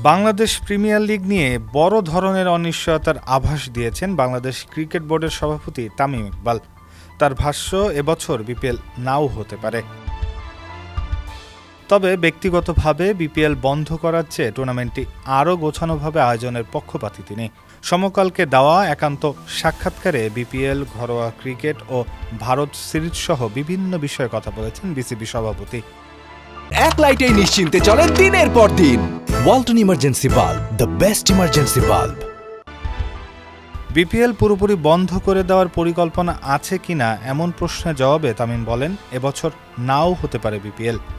Bangladesh premier league নিয়ে বড় ধরনের অনিশ্চয়তার আভাস দিয়েছেন বাংলাদেশ ক্রিকেট বোর্ডের সভাপতি তামিম ইকবাল। তার ভাষ্য, এবছর বিপিএল নাও হতে পারে। তবে ব্যক্তিগতভাবে বিপিএল বন্ধ করার চেয়ে টুর্নামেন্টটি আরও গোছানোভাবে আয়োজনের পক্ষপাতী তিনি। সমকালকে দেওয়া একান্ত সাক্ষাৎকারে বিপিএল, ঘরোয়া ক্রিকেট ও ভারত সিরিজ সহ বিভিন্ন বিষয়ে কথা বলেছেন বিসিবি সভাপতি। এক লাইটেই নিশ্চিন্তে চলে দিনের পর দিন। Walton emergency bulb, the best emergency bulb. BPL পুরোপুরি বন্ধ করে দেওয়ার পরিকল্পনা আছে কিনা এমন প্রশ্নের জবাবে তামিম বলেন, এবছর নাও হতে পারে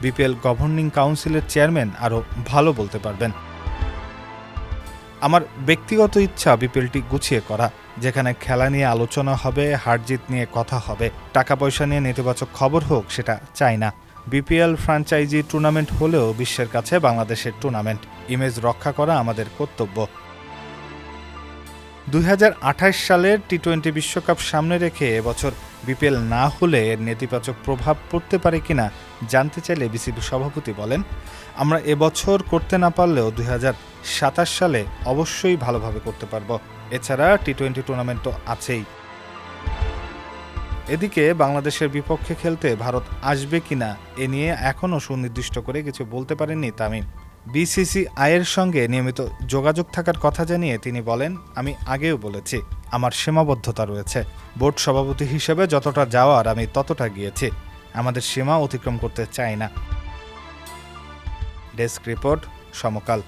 বিপিএল গভর্নিং কাউন্সিলের চেয়ারম্যান আরও ভালো বলতে পারবেন। আমার ব্যক্তিগত ইচ্ছা বিপিএলটি গুছিয়ে করা, যেখানে খেলা নিয়ে আলোচনা হবে, হারজিত নিয়ে কথা হবে, টাকা পয়সা নিয়ে নেতিবাচক খবর হোক সেটা চাই না। বিপিএল ফ্র্যাঞ্চাইজি টুর্নামেন্ট হলেও বিশ্বের কাছে বাংলাদেশের টুর্নামেন্ট, ইমেজ রক্ষা করা আমাদের কর্তব্য। 2028 সালের টি-20 বিশ্বকাপ সামনে রেখে এবছর বিপিএল না হলে এর নেতিবাচক প্রভাব পড়তে পারে কিনা জানতে চাইলে বিসিবি সভাপতি বলেন, আমরা এবছর করতে না পারলেও 2027 সালে অবশ্যই ভালোভাবে করতে পারব। এছাড়া টি-20 টুর্নামেন্ট তো আছেই। এদিকে বাংলাদেশের বিপক্ষে খেলতে ভারত আসবে কিনা এ নিয়ে এখনও সুনির্দিষ্ট করে কিছু বলতে পারেননি তামিম। বিসিসিআইয়ের সঙ্গে নিয়মিত যোগাযোগ থাকার কথা জানিয়ে তিনি বলেন, আমি আগেও বলেছি আমার সীমাবদ্ধতা রয়েছে। বোর্ড সভাপতি হিসেবে যতটা যাওয়ার আমি ততটা গিয়েছি, আমাদের সীমা অতিক্রম করতে চাই না। ডেস্ক রিপোর্ট, সমকাল।